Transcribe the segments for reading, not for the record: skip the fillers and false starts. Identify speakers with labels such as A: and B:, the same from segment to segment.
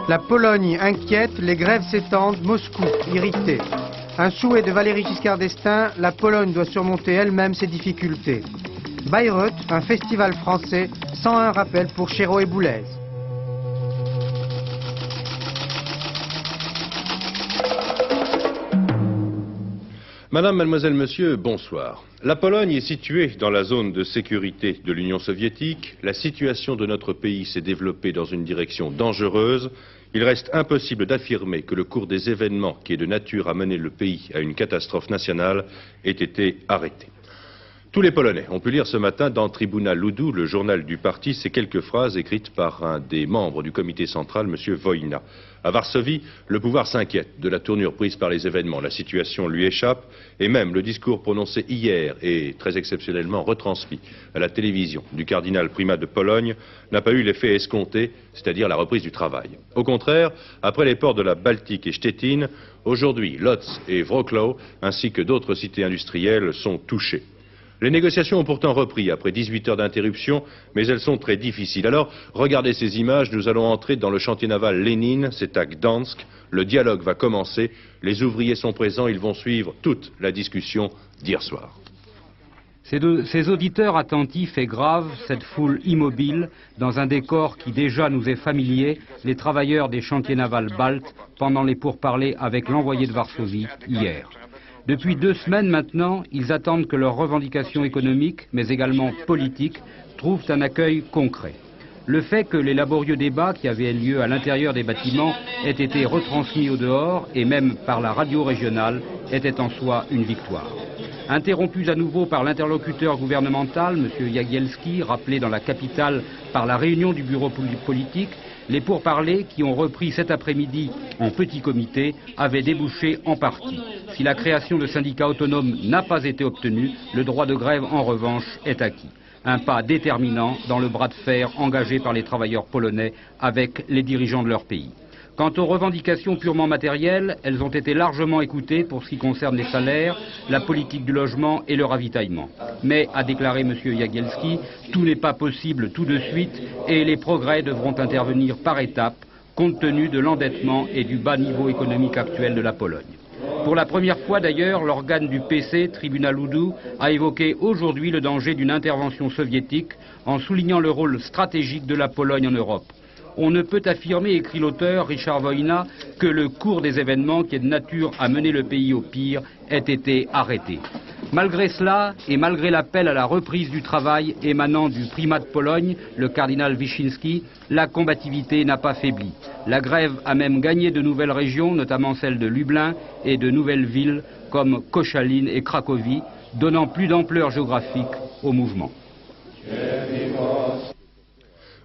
A: La Pologne inquiète, les grèves s'étendent, Moscou irrité. Un souhait de Valéry Giscard d'Estaing, la Pologne doit surmonter elle-même ses difficultés. Bayreuth, un festival français, 101 rappels pour Chéreau et Boulez.
B: Madame, mademoiselle, monsieur, bonsoir. La Pologne est située dans la zone de sécurité de l'Union soviétique. La situation de notre pays s'est développée dans une direction dangereuse. Il reste impossible d'affirmer que le cours des événements qui est de nature à mener le pays à une catastrophe nationale ait été arrêté. Tous les Polonais ont pu lire ce matin dans Tribuna Ludu, le journal du parti, ces quelques phrases écrites par un des membres du comité central, M. Wojna. À Varsovie, le pouvoir s'inquiète de la tournure prise par les événements. La situation lui échappe et même le discours prononcé hier et très exceptionnellement retransmis à la télévision du cardinal primat de Pologne n'a pas eu l'effet escompté, c'est-à-dire la reprise du travail. Au contraire, après les ports de la Baltique et Stettin, aujourd'hui Lodz et Wrocław ainsi que d'autres cités industrielles sont touchées. Les négociations ont pourtant repris après 18 heures d'interruption, mais elles sont très difficiles. Alors, regardez ces images, nous allons entrer dans le chantier naval Lénine, c'est à Gdansk. Le dialogue va commencer, les ouvriers sont présents, ils vont suivre toute la discussion d'hier soir.
C: Ces auditeurs attentifs et graves, cette foule immobile, dans un décor qui déjà nous est familier, les travailleurs des chantiers navals baltes, pendant les pourparlers avec l'envoyé de Varsovie hier. Depuis 2 semaines maintenant, ils attendent que leurs revendications économiques, mais également politiques, trouvent un accueil concret. Le fait que les laborieux débats qui avaient lieu à l'intérieur des bâtiments aient été retransmis au dehors, et même par la radio régionale, était en soi une victoire. Interrompus à nouveau par l'interlocuteur gouvernemental, M. Jagielski, rappelé dans la capitale par la réunion du bureau politique, les pourparlers qui ont repris cet après-midi en petit comité avaient débouché en partie. Si la création de syndicats autonomes n'a pas été obtenue, le droit de grève en revanche est acquis. Un pas déterminant dans le bras de fer engagé par les travailleurs polonais avec les dirigeants de leur pays. Quant aux revendications purement matérielles, elles ont été largement écoutées pour ce qui concerne les salaires, la politique du logement et le ravitaillement. Mais, a déclaré M. Jagielski, tout n'est pas possible tout de suite et les progrès devront intervenir par étapes, compte tenu de l'endettement et du bas niveau économique actuel de la Pologne. Pour la première fois d'ailleurs, l'organe du PC, Tribuna Ludu, a évoqué aujourd'hui le danger d'une intervention soviétique en soulignant le rôle stratégique de la Pologne en Europe. On ne peut affirmer, écrit l'auteur Richard Wojna, que le cours des événements qui est de nature à mener le pays au pire ait été arrêté. Malgré cela, et malgré l'appel à la reprise du travail émanant du primat de Pologne, le cardinal Wyszynski, la combativité n'a pas faibli. La grève a même gagné de nouvelles régions, notamment celles de Lublin et de nouvelles villes comme Koszalin et Cracovie, donnant plus d'ampleur géographique au mouvement.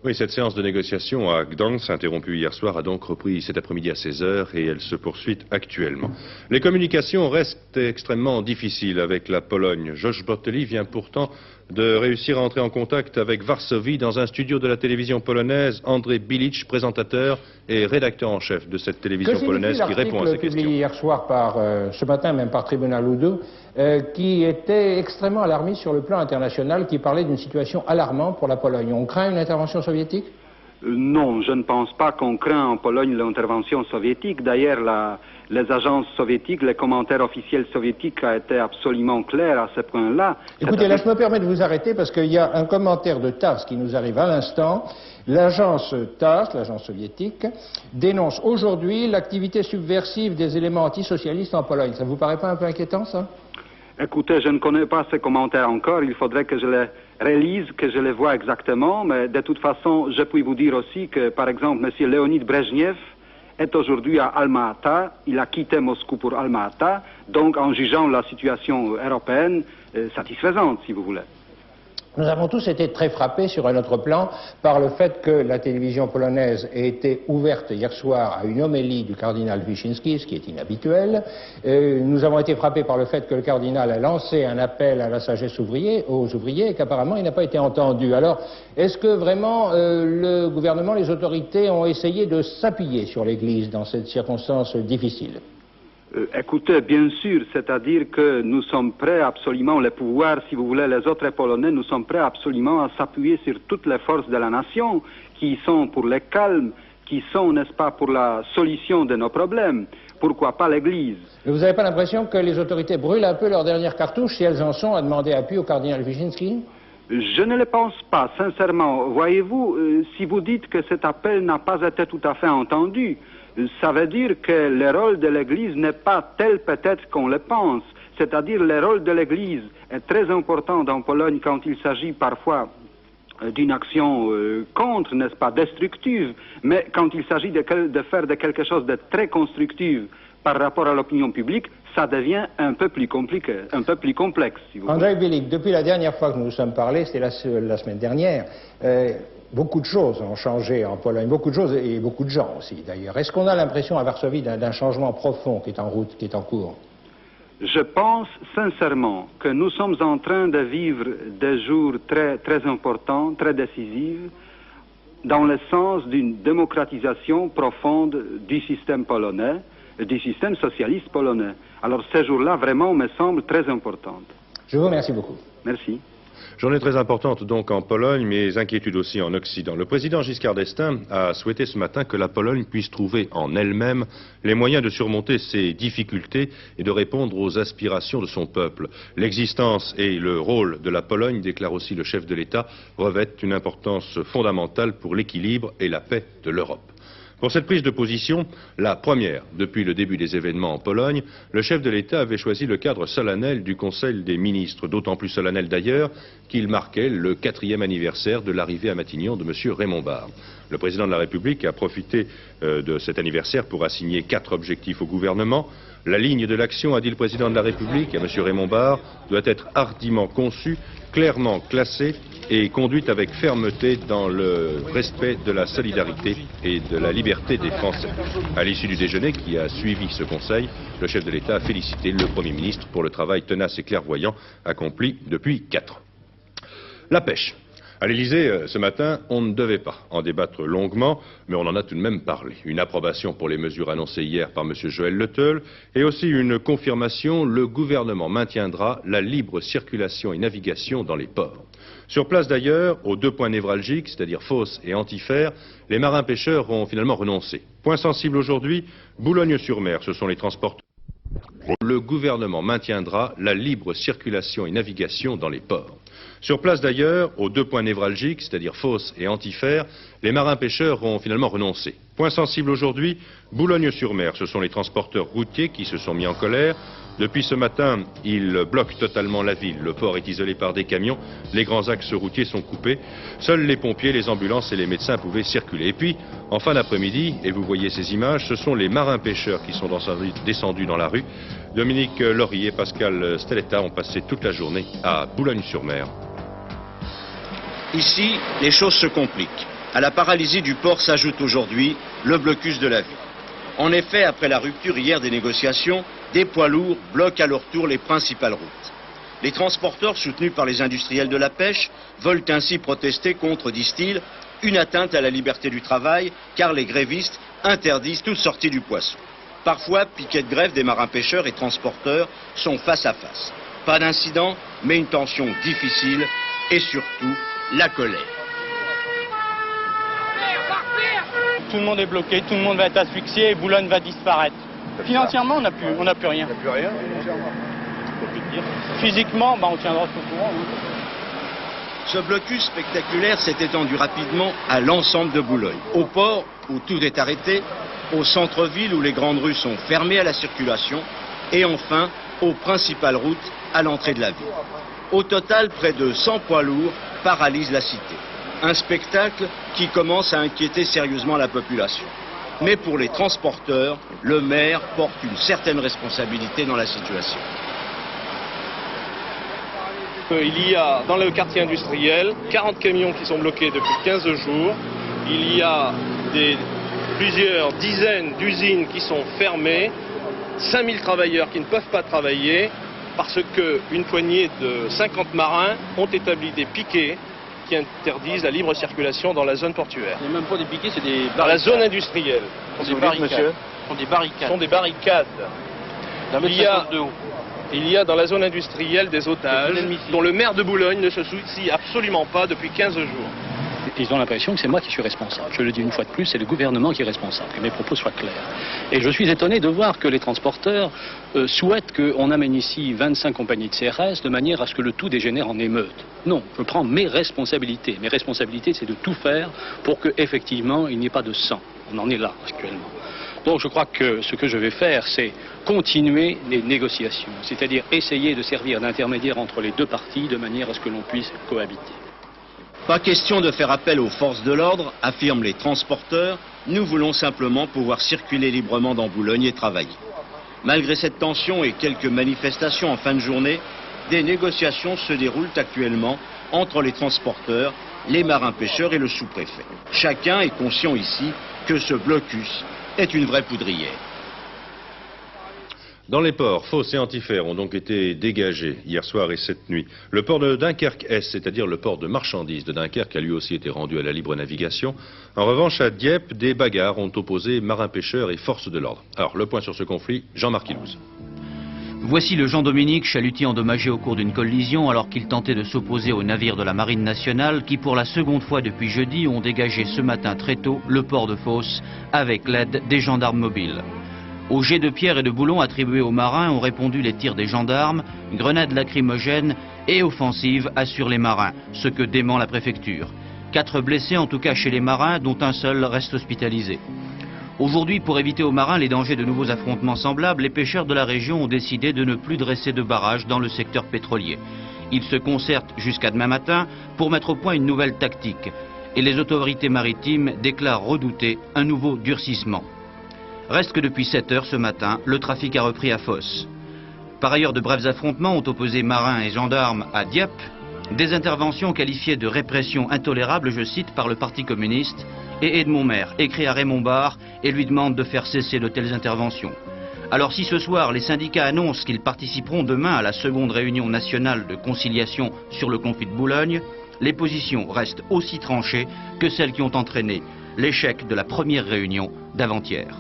B: Oui, cette séance de négociation à Gdansk, interrompue hier soir, a donc repris cet après-midi à 16 heures et elle se poursuit actuellement. Les communications restent extrêmement difficiles avec la Pologne. Josh Bortelli vient pourtant de réussir à entrer en contact avec Varsovie dans un studio de la télévision polonaise. Andrzej Bilic, présentateur et rédacteur en chef de cette télévision polonaise qui répond à ces questions.
D: Publié hier soir ce matin même par Tribuna Ludu, qui était extrêmement alarmiste sur le plan international, qui parlait d'une situation alarmante pour la Pologne. On craint une intervention soviétique ?
E: Non, je ne pense pas qu'on craint en Pologne l'intervention soviétique. D'ailleurs, les agences soviétiques, les commentaires officiels soviétiques ont été absolument clairs à ce point-là.
D: Écoutez, là je me permets de vous arrêter parce qu'il y a un commentaire de TASS qui nous arrive à l'instant. L'agence TASS, l'agence soviétique, dénonce aujourd'hui l'activité subversive des éléments antisocialistes en Pologne. Ça ne vous paraît pas un peu inquiétant, ça ?
E: Écoutez, je ne connais pas ces commentaires encore. Il faudrait que je les relise, que je les vois exactement. Mais de toute façon, je puis vous dire aussi que, par exemple, M. Leonid Brezhnev est aujourd'hui à Alma-Ata. Il a quitté Moscou pour Alma-Ata. Donc, en jugeant la situation européenne satisfaisante, si vous voulez.
D: Nous avons tous été très frappés sur un autre plan par le fait que la télévision polonaise ait été ouverte hier soir à une homélie du cardinal Wyszynski, ce qui est inhabituel. Nous avons été frappés par le fait que le cardinal a lancé un appel à la sagesse aux ouvriers et qu'apparemment il n'a pas été entendu. Alors, est-ce que vraiment le gouvernement, les autorités ont essayé de s'appuyer sur l'Église dans cette circonstance difficile ?
E: Écoutez, bien sûr, c'est-à-dire que nous sommes prêts absolument, les pouvoirs, si vous voulez, les autres Polonais, nous sommes prêts absolument à s'appuyer sur toutes les forces de la nation qui sont pour le calme, qui sont, n'est-ce pas, pour la solution de nos problèmes. Pourquoi pas l'Église?
D: Mais vous n'avez pas l'impression que les autorités brûlent un peu leurs dernières cartouches, si elles en sont, à demander appui au cardinal Wyszynski?
E: Je ne le pense pas, sincèrement. Voyez-vous, si vous dites que cet appel n'a pas été tout à fait entendu, ça veut dire que le rôle de l'Église n'est pas tel peut-être qu'on le pense. C'est-à-dire le rôle de l'Église est très important en Pologne quand il s'agit parfois d'une action contre, n'est-ce pas, destructive, mais quand il s'agit de faire de quelque chose de très constructif par rapport à l'opinion publique, ça devient un peu plus compliqué, un peu plus complexe, si vous voulez.
D: Andrzej Bilik, depuis la dernière fois que nous nous sommes parlé, c'était la semaine dernière, beaucoup de choses ont changé en Pologne, beaucoup de choses et beaucoup de gens aussi d'ailleurs. Est-ce qu'on a l'impression à Varsovie d'un changement profond qui est en route, qui est en cours?
E: Je pense sincèrement que nous sommes en train de vivre des jours très, très importants, très décisifs, dans le sens d'une démocratisation profonde du système polonais, du système socialiste polonais. Alors ces jours-là, vraiment, me semblent très importants.
D: Je vous remercie beaucoup.
E: Merci.
B: Journée très importante donc en Pologne, mais inquiétude aussi en Occident. Le président Giscard d'Estaing a souhaité ce matin que la Pologne puisse trouver en elle-même les moyens de surmonter ses difficultés et de répondre aux aspirations de son peuple. L'existence et le rôle de la Pologne, déclare aussi le chef de l'État, revêtent une importance fondamentale pour l'équilibre et la paix de l'Europe. Pour cette prise de position, la première depuis le début des événements en Pologne, le chef de l'État avait choisi le cadre solennel du Conseil des ministres, d'autant plus solennel d'ailleurs qu'il marquait le 4e anniversaire de l'arrivée à Matignon de M. Raymond Barre. Le président de la République a profité de cet anniversaire pour assigner 4 objectifs au gouvernement. La ligne de l'action, a dit le président de la République à M. Raymond Barre, doit être hardiment conçue, clairement classée et conduite avec fermeté dans le respect de la solidarité et de la liberté des Français. À l'issue du déjeuner qui a suivi ce conseil, le chef de l'État a félicité le Premier ministre pour le travail tenace et clairvoyant accompli depuis 4 ans. La pêche. À l'Élysée, ce matin, on ne devait pas en débattre longuement, mais on en a tout de même parlé. Une approbation pour les mesures annoncées hier par M. Joël Le Teul et aussi une confirmation, le gouvernement maintiendra la libre circulation et navigation dans les ports. Sur place d'ailleurs, aux 2 points névralgiques, c'est-à-dire Fos et Antifer, les marins pêcheurs ont finalement renoncé. Point sensible aujourd'hui, Boulogne-sur-Mer, ce sont les transporteurs. Le gouvernement maintiendra la libre circulation et navigation dans les ports. Sur place d'ailleurs, aux 2 points névralgiques, c'est-à-dire Fos et Antifer, les marins pêcheurs ont finalement renoncé. Point sensible aujourd'hui, Boulogne-sur-Mer, ce sont les transporteurs routiers qui se sont mis en colère. Depuis ce matin, ils bloquent totalement la ville. Le port est isolé par des camions, les grands axes routiers sont coupés. Seuls les pompiers, les ambulances et les médecins pouvaient circuler. Et puis, en fin d'après-midi, et vous voyez ces images, ce sont les marins pêcheurs qui sont descendus dans la rue. Dominique Laurier et Pascal Stelletta ont passé toute la journée à Boulogne-sur-Mer.
F: Ici, les choses se compliquent. À la paralysie du port s'ajoute aujourd'hui le blocus de la ville. En effet, après la rupture hier des négociations, des poids lourds bloquent à leur tour les principales routes. Les transporteurs, soutenus par les industriels de la pêche, veulent ainsi protester contre, disent-ils, une atteinte à la liberté du travail, car les grévistes interdisent toute sortie du poisson. Parfois, piquets de grève des marins-pêcheurs et transporteurs sont face à face. Pas d'incident, mais une tension difficile et surtout la colère.
G: Tout le monde est bloqué, tout le monde va être asphyxié et Boulogne va disparaître. Financièrement, on n'a plus rien. On n'a plus rien financièrement. Physiquement, on tiendra tout le courant.
F: Ce blocus spectaculaire s'est étendu rapidement à l'ensemble de Boulogne. Au port, où tout est arrêté, au centre-ville, où les grandes rues sont fermées à la circulation, et enfin, aux principales routes à l'entrée de la ville. Au total, près de 100 poids lourds paralysent la cité. Un spectacle qui commence à inquiéter sérieusement la population. Mais pour les transporteurs, le maire porte une certaine responsabilité dans la situation.
H: Il y a dans le quartier industriel 40 camions qui sont bloqués depuis 15 jours. Il y a plusieurs dizaines d'usines qui sont fermées, 5000 travailleurs qui ne peuvent pas travailler parce qu'une poignée de 50 marins ont établi des piquets qui interdisent la libre circulation dans la zone portuaire.
G: Ce n'est même pas des piquets, c'est des barricades.
H: Dans la zone industrielle.
G: Ce sont des barricades. Ce sont des barricades.
H: Il y a dans la zone industrielle des otages dont le maire de Boulogne ne se soucie absolument pas depuis 15 jours.
I: Ils ont l'impression que c'est moi qui suis responsable. Je le dis une fois de plus, c'est le gouvernement qui est responsable, que mes propos soient clairs. Et je suis étonné de voir que les transporteurs souhaitent qu'on amène ici 25 compagnies de CRS de manière à ce que le tout dégénère en émeute. Non, je prends mes responsabilités. Mes responsabilités, c'est de tout faire pour qu'effectivement, il n'y ait pas de sang. On en est là actuellement. Donc je crois que ce que je vais faire, c'est continuer les négociations, c'est-à-dire essayer de servir d'intermédiaire entre les deux parties de manière à ce que l'on puisse cohabiter.
F: Pas question de faire appel aux forces de l'ordre, affirment les transporteurs. Nous voulons simplement pouvoir circuler librement dans Boulogne et travailler. Malgré cette tension et quelques manifestations en fin de journée, des négociations se déroulent actuellement entre les transporteurs, les marins-pêcheurs et le sous-préfet. Chacun est conscient ici que ce blocus est une vraie poudrière.
B: Dans les ports, Fos et Antifère ont donc été dégagés hier soir et cette nuit. Le port de Dunkerque-Est, c'est-à-dire le port de marchandises de Dunkerque, a lui aussi été rendu à la libre navigation. En revanche, à Dieppe, des bagarres ont opposé marins-pêcheurs et forces de l'ordre. Alors, le point sur ce conflit, Jean-Marc Ilouz.
J: Voici le Jean Dominique, chalutier endommagé au cours d'une collision alors qu'il tentait de s'opposer aux navires de la Marine nationale qui, pour la seconde fois depuis jeudi, ont dégagé ce matin très tôt le port de Fos avec l'aide des gendarmes mobiles. Aux jets de pierre et de boulons attribués aux marins ont répondu les tirs des gendarmes, grenades lacrymogènes et offensives assurent les marins, ce que dément la préfecture. 4 blessés en tout cas chez les marins, dont un seul reste hospitalisé. Aujourd'hui, pour éviter aux marins les dangers de nouveaux affrontements semblables, les pêcheurs de la région ont décidé de ne plus dresser de barrages dans le secteur pétrolier. Ils se concertent jusqu'à demain matin pour mettre au point une nouvelle tactique. Et les autorités maritimes déclarent redouter un nouveau durcissement. Reste que depuis 7 heures ce matin, le trafic a repris à Fos. Par ailleurs, de brefs affrontements ont opposé marins et gendarmes à Dieppe. Des interventions qualifiées de répression intolérable, je cite, par le Parti communiste. Et Edmond Maire écrit à Raymond Barre et lui demande de faire cesser de telles interventions. Alors si ce soir les syndicats annoncent qu'ils participeront demain à la seconde réunion nationale de conciliation sur le conflit de Boulogne, les positions restent aussi tranchées que celles qui ont entraîné l'échec de la première réunion d'avant-hier.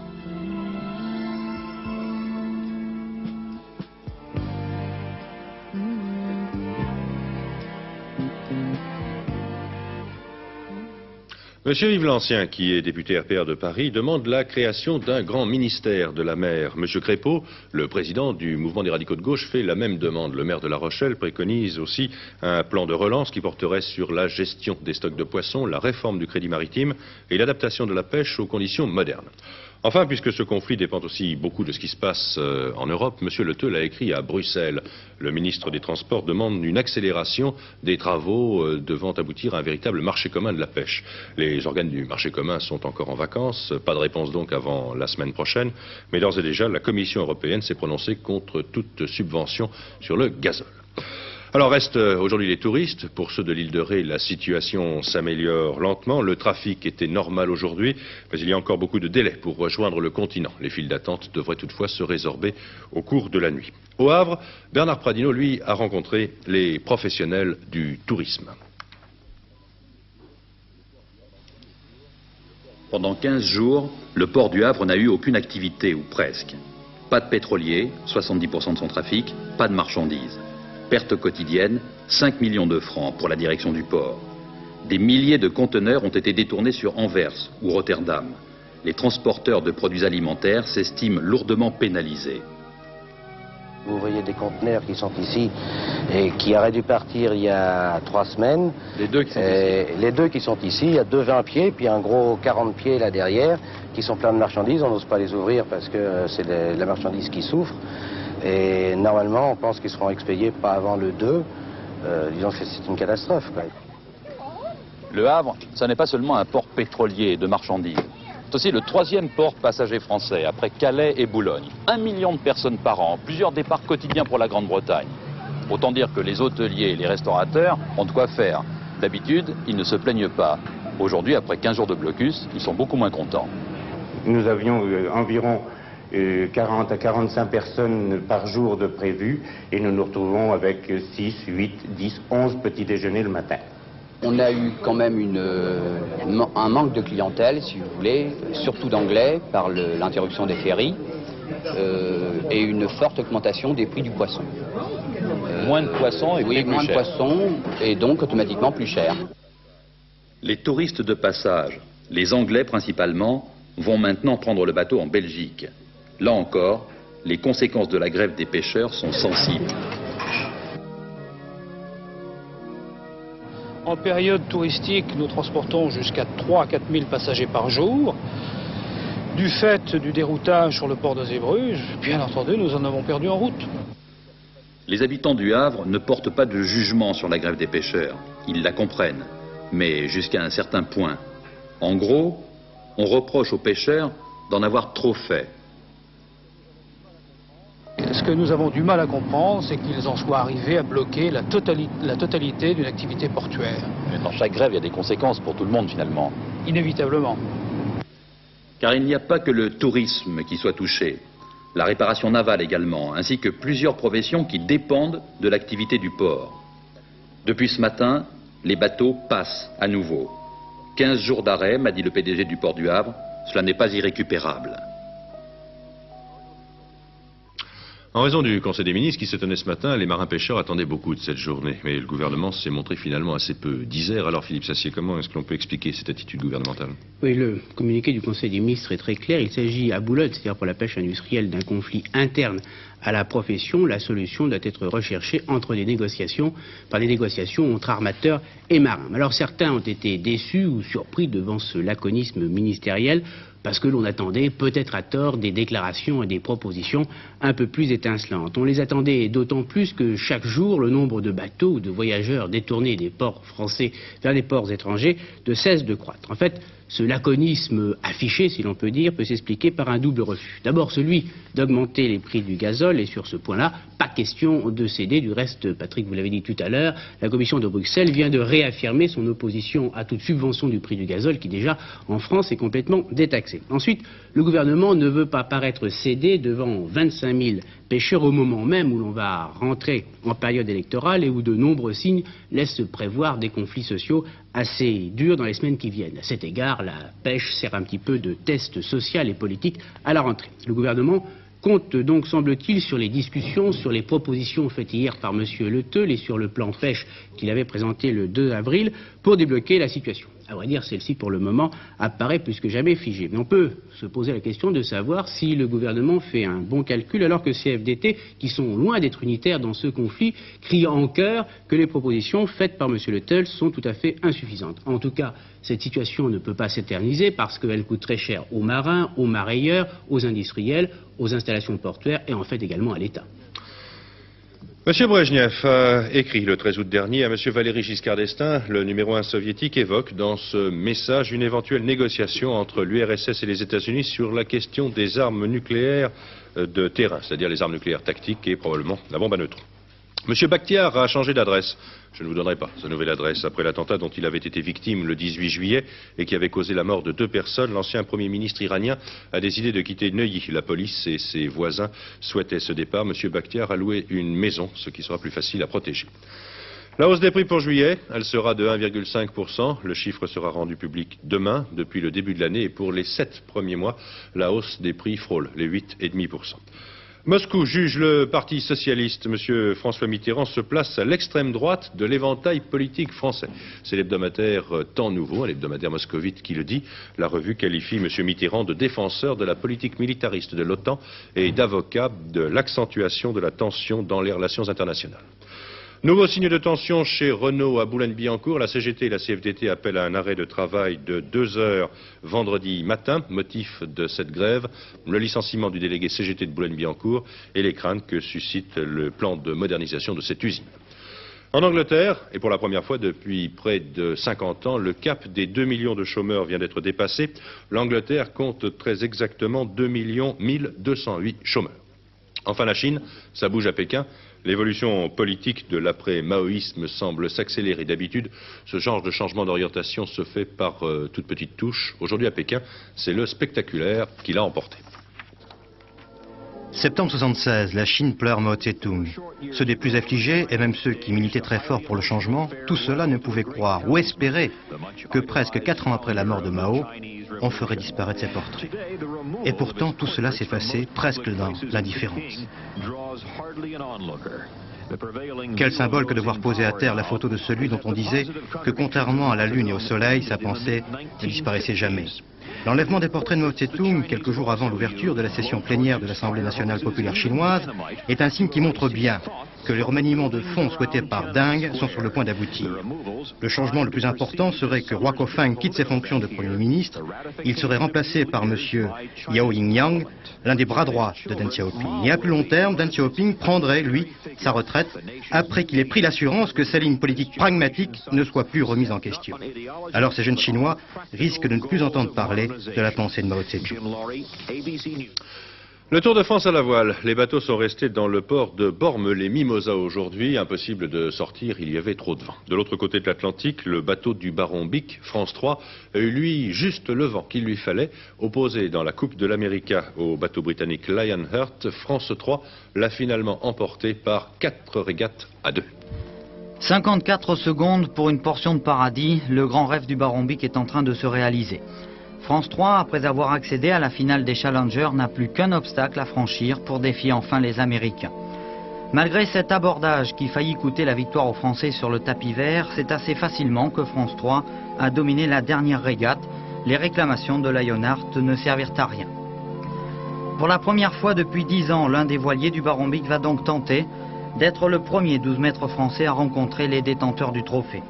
B: Monsieur Yves Lancien, qui est député RPR de Paris, demande la création d'un grand ministère de la mer. Monsieur Crépeau, le président du mouvement des radicaux de gauche, fait la même demande. Le maire de La Rochelle préconise aussi un plan de relance qui porterait sur la gestion des stocks de poissons, la réforme du crédit maritime et l'adaptation de la pêche aux conditions modernes. Enfin, puisque ce conflit dépend aussi beaucoup de ce qui se passe en Europe, M. Le Teul a écrit à Bruxelles. Le ministre des Transports demande une accélération des travaux devant aboutir à un véritable marché commun de la pêche. Les organes du marché commun sont encore en vacances, pas de réponse donc avant la semaine prochaine, mais d'ores et déjà, la Commission européenne s'est prononcée contre toute subvention sur le gazole. Alors restent aujourd'hui les touristes. Pour ceux de l'île de Ré, la situation s'améliore lentement. Le trafic était normal aujourd'hui, mais il y a encore beaucoup de délais pour rejoindre le continent. Les files d'attente devraient toutefois se résorber au cours de la nuit. Au Havre, Bernard Pradino, lui, a rencontré les professionnels du tourisme.
K: Pendant 15 jours, le port du Havre n'a eu aucune activité, ou presque. Pas de pétrolier, 70% de son trafic, pas de marchandises. Perte quotidienne, 5 millions de francs pour la direction du port. Des milliers de conteneurs ont été détournés sur Anvers ou Rotterdam. Les transporteurs de produits alimentaires s'estiment lourdement pénalisés.
L: Vous voyez des conteneurs qui sont ici et qui auraient dû partir il y a 3 semaines.
K: Les deux qui sont ici.
L: Les deux qui sont ici, il y a 2 20 pieds, puis un gros 40 pieds là derrière, qui sont pleins de marchandises. On n'ose pas les ouvrir parce que c'est la marchandise qui souffre. Et normalement, on pense qu'ils seront expédiés pas avant le 2. Disons que c'est une catastrophe, quoi.
K: Le Havre, ce n'est pas seulement un port pétrolier de marchandises. C'est aussi le 3e port passager français, après Calais et Boulogne. 1 million de personnes par an, plusieurs départs quotidiens pour la Grande-Bretagne. Autant dire que les hôteliers et les restaurateurs ont de quoi faire. D'habitude, ils ne se plaignent pas. Aujourd'hui, après 15 jours de blocus, ils sont beaucoup moins contents.
M: Nous avions environ 40 à 45 personnes par jour de prévu et nous nous retrouvons avec 6, 8, 10, 11 petits déjeuners le matin.
N: On a eu quand même un manque de clientèle, si vous voulez, surtout d'anglais, par l'interruption des ferries, et une forte augmentation des prix du poisson.
K: Moins de poissons et
N: oui,
K: plus
N: moins
K: cher.
N: De poissons et donc automatiquement plus cher.
K: Les touristes de passage, les Anglais principalement, vont maintenant prendre le bateau en Belgique. Là encore, les conséquences de la grève des pêcheurs sont sensibles.
I: En période touristique, nous transportons jusqu'à 3 à 4 000 passagers par jour. Du fait du déroutage sur le port de Zeebruges, bien entendu, nous en avons perdu en route.
K: Les habitants du Havre ne portent pas de jugement sur la grève des pêcheurs. Ils la comprennent, mais jusqu'à un certain point. En gros, on reproche aux pêcheurs d'en avoir trop fait.
I: Ce que nous avons du mal à comprendre, c'est qu'ils en soient arrivés à bloquer la totalité d'une activité portuaire.
K: Mais dans chaque grève, il y a des conséquences pour tout le monde finalement.
I: Inévitablement.
K: Car il n'y a pas que le tourisme qui soit touché. La réparation navale également, ainsi que plusieurs professions qui dépendent de l'activité du port. Depuis ce matin, les bateaux passent à nouveau. 15 jours d'arrêt, m'a dit le PDG du port du Havre, cela n'est pas irrécupérable.
B: En raison du Conseil des ministres qui s'est tenu ce matin, les marins-pêcheurs attendaient beaucoup de cette journée. Mais le gouvernement s'est montré finalement assez peu disert. Alors Philippe Sassier, comment est-ce que l'on peut expliquer cette attitude gouvernementale?
O: Oui, le communiqué du Conseil des ministres est très clair. Il s'agit à Boulogne, c'est-à-dire pour la pêche industrielle, d'un conflit interne à la profession. La solution doit être recherchée par des négociations entre armateurs et marins. Alors certains ont été déçus ou surpris devant ce laconisme ministériel, parce que l'on attendait, peut-être à tort, des déclarations et des propositions un peu plus étincelantes. On les attendait d'autant plus que chaque jour, le nombre de bateaux ou de voyageurs détournés des ports français vers des ports étrangers ne cesse de croître. En fait, ce laconisme affiché, si l'on peut dire, peut s'expliquer par un double refus. D'abord celui d'augmenter les prix du gazole, et sur ce point-là, pas question de céder. Du reste, Patrick, vous l'avez dit tout à l'heure, la Commission de Bruxelles vient de réaffirmer son opposition à toute subvention du prix du gazole qui déjà, en France, est complètement détaxé. Ensuite, le gouvernement ne veut pas paraître cédé devant 25 000 pêcheurs au moment même où l'on va rentrer en période électorale et où de nombreux signes laissent prévoir des conflits sociaux assez durs dans les semaines qui viennent. À cet égard, la pêche sert un petit peu de test social et politique à la rentrée. Le gouvernement compte donc, semble-t-il, sur les discussions, sur les propositions faites hier par M. Le Teul et sur le plan pêche qu'il avait présenté le 2 avril pour débloquer la situation. À vrai dire, celle-ci, pour le moment, apparaît plus que jamais figée. Mais on peut se poser la question de savoir si le gouvernement fait un bon calcul, alors que CFDT, qui sont loin d'être unitaires dans ce conflit, crient en chœur que les propositions faites par M. Le Teul sont tout à fait insuffisantes. En tout cas, cette situation ne peut pas s'éterniser parce qu'elle coûte très cher aux marins, aux marailleurs, aux industriels, aux installations portuaires et en fait également à l'État.
B: M. Brejnev a écrit le 13 août dernier à M. Valéry Giscard d'Estaing. Le numéro 1 soviétique évoque dans ce message une éventuelle négociation entre l'URSS et les États-Unis sur la question des armes nucléaires de terrain, c'est-à-dire les armes nucléaires tactiques et probablement la bombe à neutrons. M. Bakhtiar a changé d'adresse. Je ne vous donnerai pas sa nouvelle adresse. Après l'attentat dont il avait été victime le 18 juillet et qui avait causé la mort de 2 personnes, l'ancien Premier ministre iranien a décidé de quitter Neuilly. La police et ses voisins souhaitaient ce départ. M. Bakhtiar a loué une maison, ce qui sera plus facile à protéger. La hausse des prix pour juillet, elle sera de 1,5%. Le chiffre sera rendu public demain. Depuis le début de l'année et pour les 7 premiers mois, la hausse des prix frôle les 8,5%. Moscou juge le Parti socialiste. M. François Mitterrand se place à l'extrême droite de l'éventail politique français. C'est l'hebdomadaire Temps Nouveau, l'hebdomadaire moscovite qui le dit. La revue qualifie M. Mitterrand de défenseur de la politique militariste de l'OTAN et d'avocat de l'accentuation de la tension dans les relations internationales. Nouveau signe de tension chez Renault à Boulogne-Billancourt. La CGT et la CFDT appellent à un arrêt de travail de 2 heures vendredi matin. Motif de cette grève, le licenciement du délégué CGT de Boulogne-Billancourt et les craintes que suscite le plan de modernisation de cette usine. En Angleterre, et pour la première fois depuis près de 50 ans, le cap des 2 millions de chômeurs vient d'être dépassé. L'Angleterre compte très exactement 2 208 chômeurs. Enfin, la Chine, ça bouge à Pékin. L'évolution politique de l'après-maoïsme semble s'accélérer. D'habitude, ce genre de changement d'orientation se fait par toutes petites touches. Aujourd'hui à Pékin, c'est le spectaculaire qui l'a emporté.
P: Septembre 76, la Chine pleure Mao Tse-tung. Ceux des plus affligés, et même ceux qui militaient très fort pour le changement, tout cela ne pouvaient croire ou espérer que presque 4 ans après la mort de Mao, on ferait disparaître ses portraits. Et pourtant, tout cela s'est passé presque dans l'indifférence. Quel symbole que de voir poser à terre la photo de celui dont on disait que contrairement à la lune et au soleil, sa pensée ne disparaissait jamais. L'enlèvement des portraits de Mao Tse-tung, quelques jours avant l'ouverture de la session plénière de l'Assemblée nationale populaire chinoise, est un signe qui montre bien que les remaniements de fonds souhaités par Deng sont sur le point d'aboutir. Le changement le plus important serait que Roi Kofeng quitte ses fonctions de Premier ministre. Il serait remplacé par M. Yao Yingyang, l'un des bras droits de Deng Xiaoping. Et à plus long terme, Deng Xiaoping prendrait, lui, sa retraite, après qu'il ait pris l'assurance que sa ligne politique pragmatique ne soit plus remise en question. Alors ces jeunes Chinois risquent de ne plus entendre parler de la pensée de Mao Tse-tung.
B: Le Tour de France à la voile. Les bateaux sont restés dans le port de Bormes-les-Mimosas aujourd'hui. Impossible de sortir, il y avait trop de vent. De l'autre côté de l'Atlantique, le bateau du baron Bic, France 3, a eu lui juste le vent qu'il lui fallait. Opposé dans la Coupe de l'América au bateau britannique Lionheart, France 3 l'a finalement emporté par 4 régates à 2.
J: 54 secondes pour une portion de paradis. Le grand rêve du baron Bic est en train de se réaliser. France 3, après avoir accédé à la finale des Challengers, n'a plus qu'un obstacle à franchir pour défier enfin les Américains. Malgré cet abordage qui faillit coûter la victoire aux Français sur le tapis vert, c'est assez facilement que France 3 a dominé la dernière régate. Les réclamations de Lionheart ne servirent à rien. Pour la première fois depuis 10 ans, l'un des voiliers du baron Bic va donc tenter d'être le premier 12 mètres français à rencontrer les détenteurs du trophée.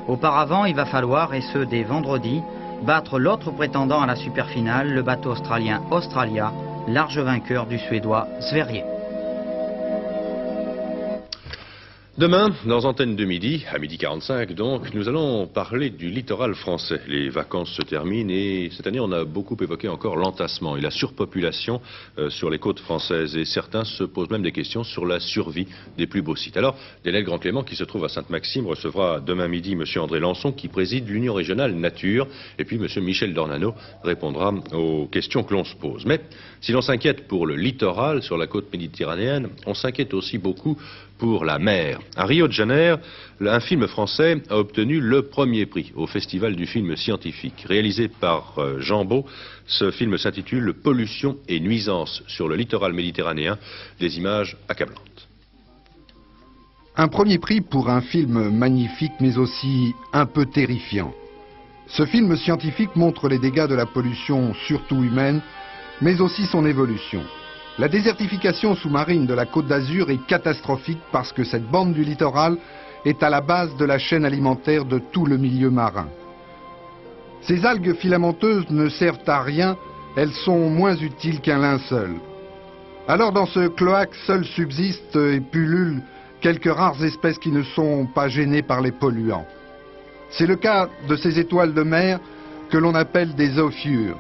J: Auparavant, il va falloir, et ce dès vendredi, battre l'autre prétendant à la superfinale, le bateau australien Australia, large vainqueur du Suédois Sverige.
B: Demain, dans Antenne de midi, à 12h45 donc, nous allons parler du littoral français. Les vacances se terminent et cette année on a beaucoup évoqué encore l'entassement et la surpopulation sur les côtes françaises. Et certains se posent même des questions sur la survie des plus beaux sites. Alors, Daniel Grand-Clément, qui se trouve à Sainte-Maxime, recevra demain midi M. André Lançon, qui préside l'Union régionale nature. Et puis M. Michel Dornano répondra aux questions que l'on se pose. Mais si l'on s'inquiète pour le littoral sur la côte méditerranéenne, on s'inquiète aussi beaucoup pour la mer. À Rio de Janeiro, un film français a obtenu le premier prix au Festival du film scientifique. Réalisé par Jean Beau, ce film s'intitule « Pollution et nuisances sur le littoral méditerranéen », des images accablantes.
Q: Un premier prix pour un film magnifique mais aussi un peu terrifiant. Ce film scientifique montre les dégâts de la pollution, surtout humaine, mais aussi son évolution. La désertification sous-marine de la Côte d'Azur est catastrophique parce que cette bande du littoral est à la base de la chaîne alimentaire de tout le milieu marin. Ces algues filamenteuses ne servent à rien, elles sont moins utiles qu'un linceul. Alors dans ce cloaque, seules subsistent et pullulent quelques rares espèces qui ne sont pas gênées par les polluants. C'est le cas de ces étoiles de mer que l'on appelle des zoophures.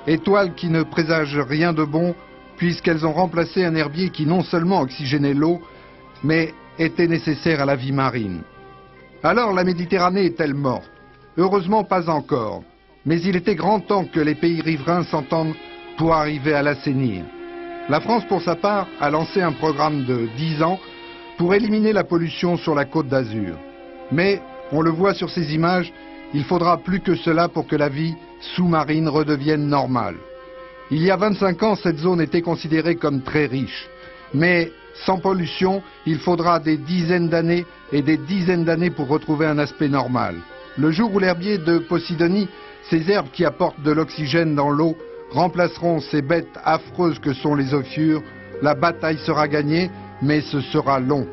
Q: Étoiles qui ne présagent rien de bon puisqu'elles ont remplacé un herbier qui non seulement oxygénait l'eau, mais était nécessaire à la vie marine. Alors la Méditerranée est-elle morte? Heureusement pas encore, mais il était grand temps que les pays riverains s'entendent pour arriver à l'assainir. La France, pour sa part, a lancé un programme de 10 ans pour éliminer la pollution sur la Côte d'Azur. Mais, on le voit sur ces images, il faudra plus que cela pour que la vie sous-marine redevienne normale. Il y a 25 ans, cette zone était considérée comme très riche. Mais sans pollution, il faudra des dizaines d'années et des dizaines d'années pour retrouver un aspect normal. Le jour où l'herbier de Posidonie, ces herbes qui apportent de l'oxygène dans l'eau, remplaceront ces bêtes affreuses que sont les zoophures, la bataille sera gagnée, mais ce sera long.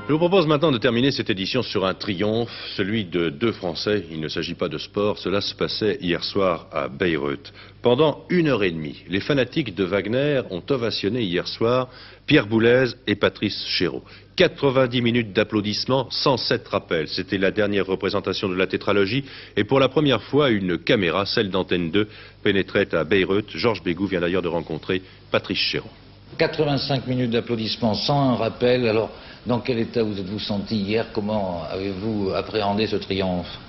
B: Je vous propose maintenant de terminer cette édition sur un triomphe, celui de 2 Français. Il ne s'agit pas de sport, cela se passait hier soir à Beyrouth. Pendant 1h30, les fanatiques de Wagner ont ovationné hier soir Pierre Boulez et Patrice Chéreau. 90 minutes d'applaudissements, 107 rappels. C'était la dernière représentation de la tétralogie et pour la première fois, une caméra, celle d'Antenne 2, pénétrait à Beyrouth. Georges Bégou vient d'ailleurs de rencontrer Patrice Chéreau.
R: 85 minutes d'applaudissements, 101 rappels. Alors, dans quel état vous êtes-vous senti hier? Comment avez-vous appréhendé ce triomphe?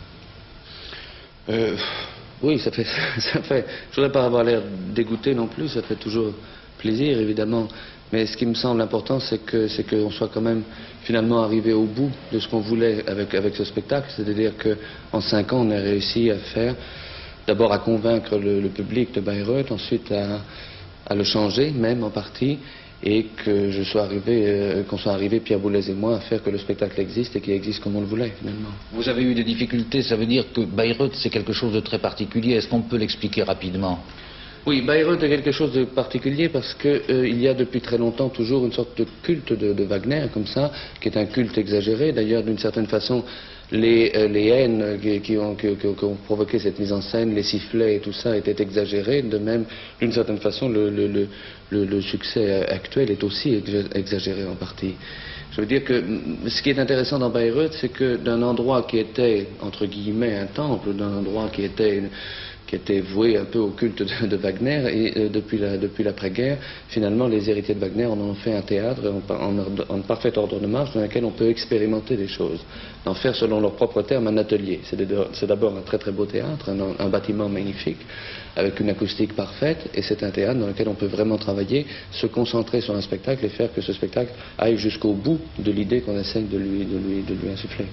S: Oui, ça fait. Je ne voudrais pas avoir l'air dégoûté non plus, ça fait toujours plaisir, évidemment. Mais ce qui me semble important, c'est qu'on soit quand même finalement arrivé au bout de ce qu'on voulait avec ce spectacle. C'est-à-dire qu'en 5 ans, on a réussi à faire, d'abord à convaincre le public de Beyrouth, ensuite à le changer, même en partie, et que qu'on soit arrivé, Pierre Boulez et moi, à faire que le spectacle existe et qu'il existe comme on le voulait finalement.
R: Vous avez eu des difficultés, ça veut dire que Bayreuth c'est quelque chose de très particulier. Est-ce qu'on peut l'expliquer rapidement?
S: Oui, Bayreuth est quelque chose de particulier parce qu'il y a depuis très longtemps toujours une sorte de culte de Wagner, comme ça, qui est un culte exagéré. D'ailleurs, d'une certaine façon, les haines qui ont provoqué cette mise en scène, les sifflets et tout ça étaient exagérés. De même, d'une certaine façon, le succès actuel est aussi exagéré en partie. Je veux dire que ce qui est intéressant dans Bayreuth, c'est que d'un endroit qui était, entre guillemets, un temple, d'un endroit qui était voué un peu au culte de Wagner, et depuis l'après-guerre, finalement, les héritiers de Wagner en ont fait un théâtre en parfait ordre de marche dans lequel on peut expérimenter des choses, d'en faire, selon leurs propres termes, un atelier. C'est d'abord un très très beau théâtre, un bâtiment magnifique, avec une acoustique parfaite, et c'est un théâtre dans lequel on peut vraiment travailler, se concentrer sur un spectacle et faire que ce spectacle aille jusqu'au bout de l'idée qu'on essaie de lui insuffler.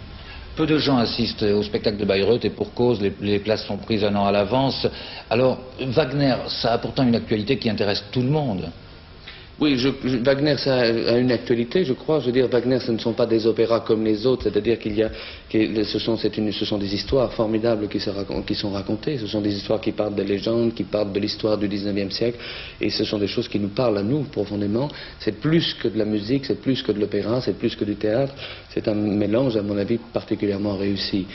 R: Peu de gens assistent au spectacle de Bayreuth et pour cause, les places sont prises un an à l'avance. Alors, Wagner, ça a pourtant une actualité qui intéresse tout le monde.
S: Oui, Wagner, ça a une actualité, je crois. Je veux dire, Wagner, ce ne sont pas des opéras comme les autres, c'est-à-dire ce sont des histoires formidables qui sont racontées, ce sont des histoires qui parlent de légendes, qui parlent de l'histoire du 19e siècle, et ce sont des choses qui nous parlent à nous profondément. C'est plus que de la musique, c'est plus que de l'opéra, c'est plus que du théâtre, c'est un mélange, à mon avis, particulièrement réussi.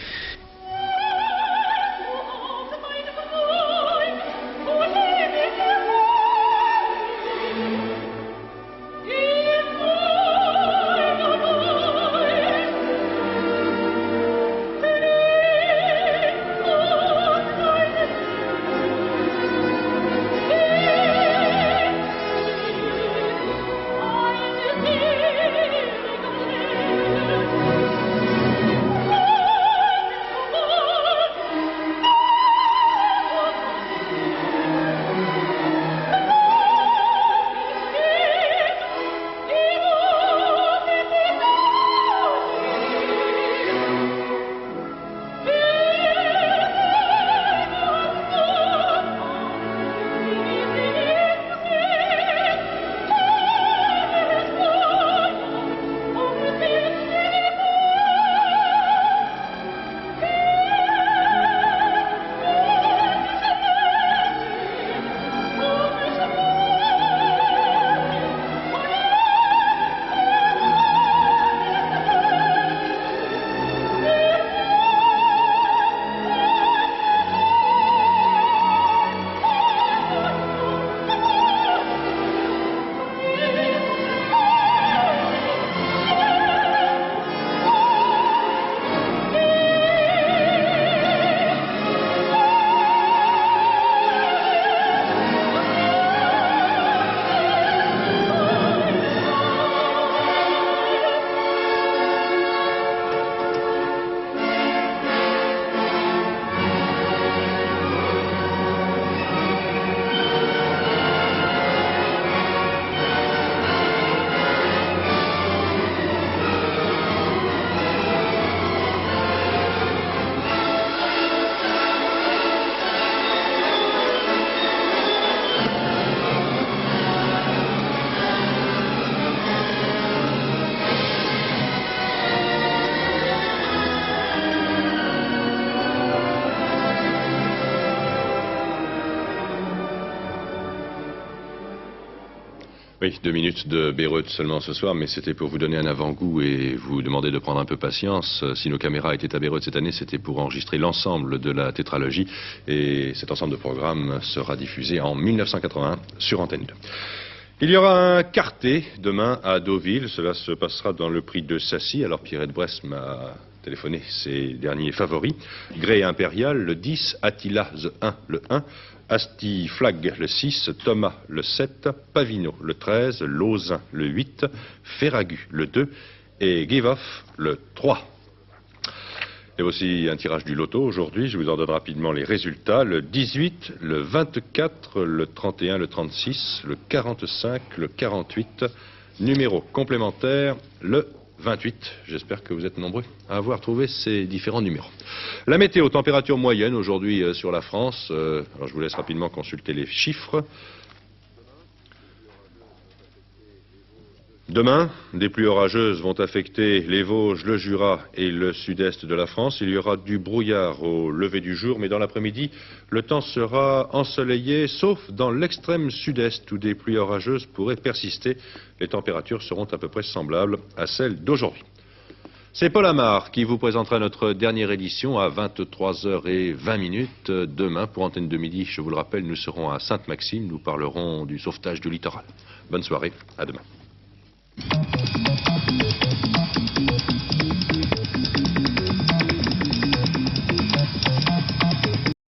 B: Oui, 2 minutes de Bayreuth seulement ce soir, mais c'était pour vous donner un avant-goût et vous demander de prendre un peu patience. Si nos caméras étaient à Bayreuth cette année, c'était pour enregistrer l'ensemble de la tétralogie et cet ensemble de programmes sera diffusé en 1981 sur Antenne 2. Il y aura un quartet demain à Deauville, cela se passera dans le prix de Sassy. Alors Pierrette Bress m'a téléphoné ses derniers favoris. Grey Impérial le 10, Attila the 1 le 1, Asti Flag le 6, Thomas le 7, Pavino le 13, Lauzun le 8, Ferragut le 2 et Give Off le 3. Il y a aussi un tirage du loto aujourd'hui, je vous en donne rapidement les résultats. Le 18, le 24, le 31, le 36, le 45, le 48, numéro complémentaire, le 28. J'espère que vous êtes nombreux à avoir trouvé ces différents numéros. La météo, température moyenne aujourd'hui sur la France. Alors je vous laisse rapidement consulter les chiffres. Demain, des pluies orageuses vont affecter les Vosges, le Jura et le sud-est de la France. Il y aura du brouillard au lever du jour, mais dans l'après-midi, le temps sera ensoleillé, sauf dans l'extrême sud-est où des pluies orageuses pourraient persister. Les températures seront à peu près semblables à celles d'aujourd'hui. C'est Paul Amar qui vous présentera notre dernière édition à 23h20. Demain, pour Antenne de Midi, je vous le rappelle, nous serons à Sainte-Maxime. Nous parlerons du sauvetage du littoral. Bonne soirée, à demain.